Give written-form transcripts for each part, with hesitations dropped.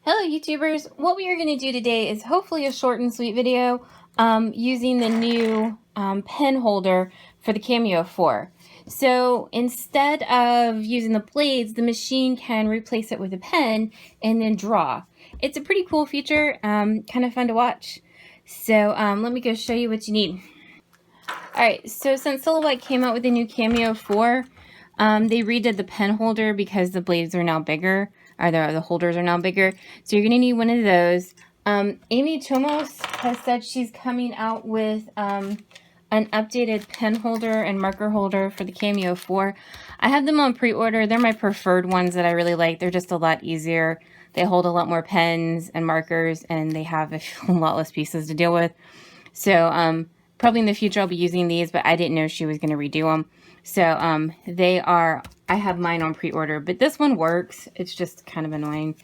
Hello YouTubers, what we are going to do today is hopefully a short and sweet video using the new pen holder for the Cameo 4. So instead of using the blades, the machine can replace it with a pen and then draw. It's a pretty cool feature, kind of fun to watch. So let me go show you what you need. Alright, so since Silhouette came out with the new Cameo 4, they redid the pen holder because the blades are now bigger, or the holders are now bigger. So you're going to need one of those. Amy Chomos has said she's coming out with an updated pen holder and marker holder for the Cameo 4. I have them on pre-order. They're my preferred ones that I really like. They're just a lot easier. They hold a lot more pens and markers, and they have a lot less pieces to deal with. So probably in the future I'll be using these, but I didn't know she was going to redo them. So I have mine on pre-order, but this one works. It's just kind of annoying.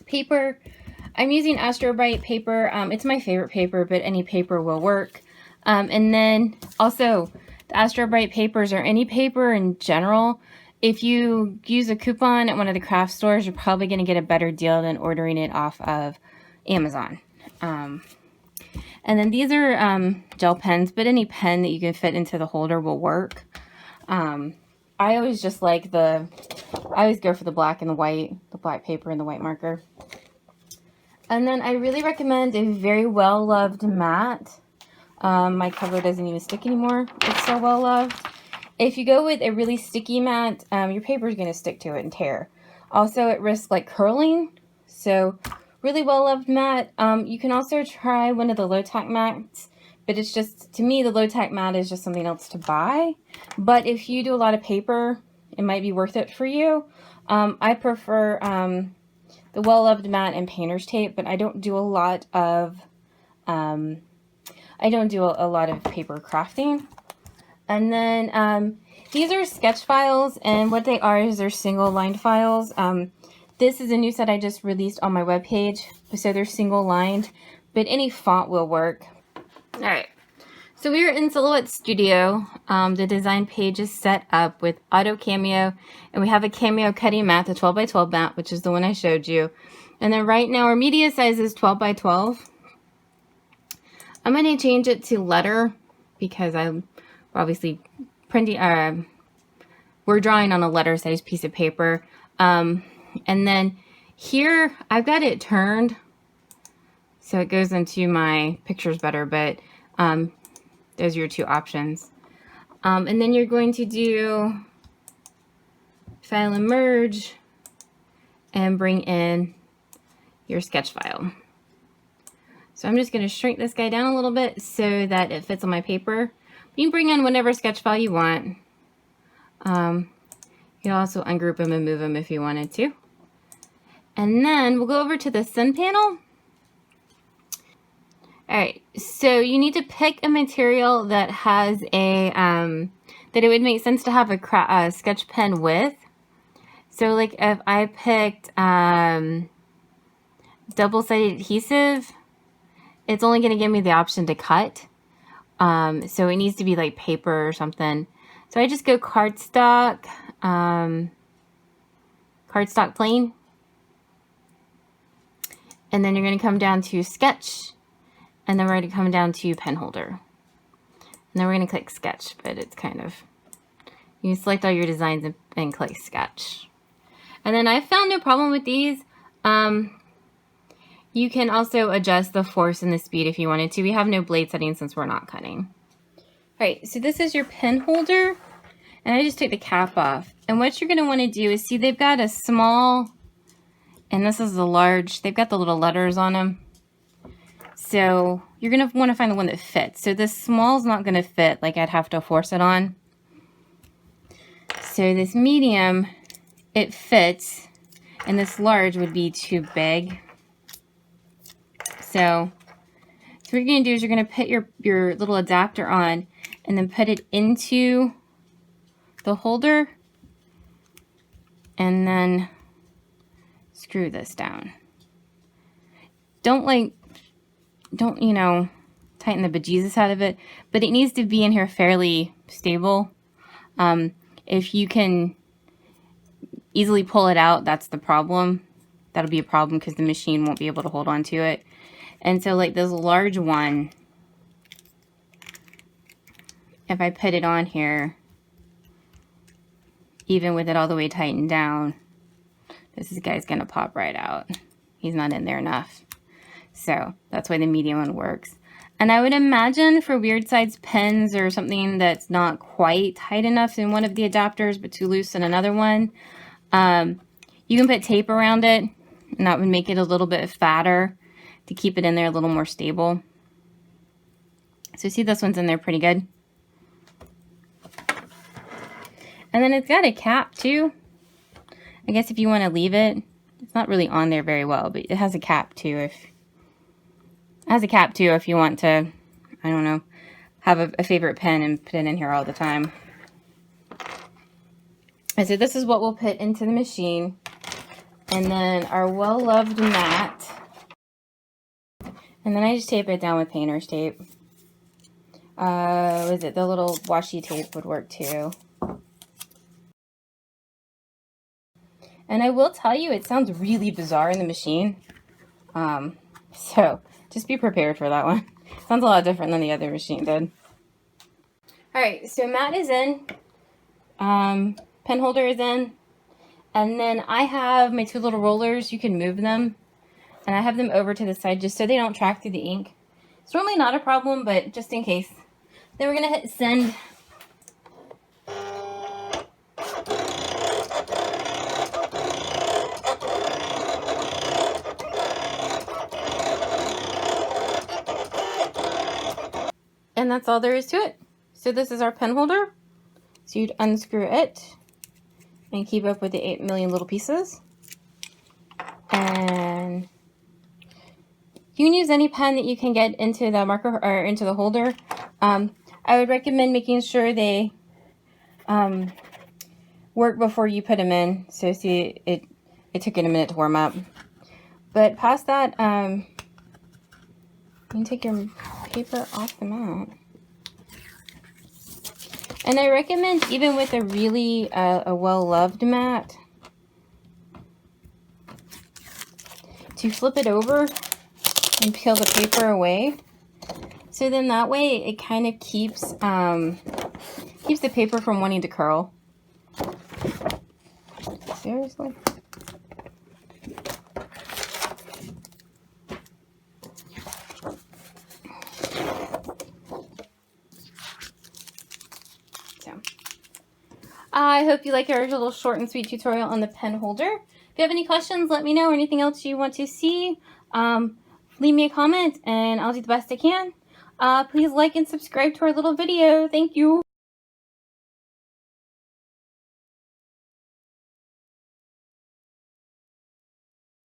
Paper, I'm using Astrobright Paper. It's my favorite paper, but any paper will work. And then also the Astrobright papers, or any paper in general, if you use a coupon at one of the craft stores, you're probably going to get a better deal than ordering it off of Amazon. And then these are gel pens, but any pen that you can fit into the holder will work. I always just like I always go for the black and the white, the black paper and the white marker. And then I really recommend a very well-loved mat. My cover doesn't even stick anymore. It's so well-loved. If you go with a really sticky mat, your paper is going to stick to it and tear. Also, it risks like curling, so really well-loved mat. You can also try one of the low-tack mats, but it's just, to me, the low-tack mat is just something else to buy. But if you do a lot of paper, it might be worth it for you. I prefer the well-loved mat and painter's tape, but I don't do a lot of paper crafting. And then these are sketch files, and what they are is they're single-lined files. This is a new set I just released on my webpage, so they're single-lined, but any font will work. Alright, so we are in Silhouette Studio. The design page is set up with Auto Cameo, and we have a Cameo cutting mat, the 12x12 mat, which is the one I showed you. And then right now our media size is 12x12. I'm going to change it to letter because I'm obviously printing, we're drawing on a letter size piece of paper. And then here I've got it turned so it goes into my pictures better, but those are your two options. And then you're going to do file and merge and bring in your sketch file. So I'm just going to shrink this guy down a little bit so that it fits on my paper. You can bring in whatever sketch file you want. You can also ungroup them and move them if you wanted to. And then we'll go over to the send panel. Alright, so you need to pick a material that has a, that it would make sense to have a sketch pen with. So like if I picked double-sided adhesive, it's only going to give me the option to cut. So it needs to be like paper or something. So I just go cardstock, cardstock plain. And then you're going to come down to sketch, and then we're going to come down to pen holder. And then we're going to click sketch, but it's kind of, you can select all your designs and click sketch. And then I found no problem with these. You can also adjust the force and the speed if you wanted to. We have no blade setting since we're not cutting. Alright, so this is your pen holder, and I just took the cap off. And what you're going to want to do is, see, they've got a small, and this is the large. They've got the little letters on them. So you're going to want to find the one that fits. So this small is not going to fit, like I'd have to force it on. So this medium, it fits, and this large would be too big. So what you're going to do is you're going to put your little adapter on and then put it into the holder and then screw this down. Don't you know, tighten the bejesus out of it, but it needs to be in here fairly stable. If you can easily pull it out, that's the problem. That'll be a problem because the machine won't be able to hold on to it. And so like this large one, if I put it on here, even with it all the way tightened down, this guy's gonna pop right out. He's not in there enough. So that's why the medium one works. And I would imagine for weird size pins or something that's not quite tight enough in one of the adapters but too loose in another one, you can put tape around it, and that would make it a little bit fatter to keep it in there a little more stable. So see, this one's in there pretty good. And then it's got a cap too. I guess if you want to leave it, it's not really on there very well, but it has a cap too. If you want to, I don't know, have a favorite pen and put it in here all the time. And so this is what we'll put into the machine. And then our well-loved mat. And then I just tape it down with painter's tape. The little washi tape would work too. And I will tell you, it sounds really bizarre in the machine. So just be prepared for that one. Sounds a lot different than the other machine did. Alright, so mat is in. Pen holder is in. And then I have my two little rollers. You can move them. And I have them over to the side just so they don't track through the ink. It's normally not a problem, but just in case. Then we're going to hit send. And that's all there is to it. So this is our pen holder. So you'd unscrew it and keep up with the 8 million little pieces. And you can use any pen that you can get into the marker or into the holder. I would recommend making sure they work before you put them in. So see, it took it a minute to warm up. But past that, you can take your paper off the mat. And I recommend, even with a really a well-loved mat, to flip it over and peel the paper away. So then that way it kind of keeps the paper from wanting to curl. Seriously? So I hope you like our little short and sweet tutorial on the pen holder. If you have any questions, let me know, or anything else you want to see. Leave me a comment and I'll do the best I can. Please like and subscribe to our little video. Thank you.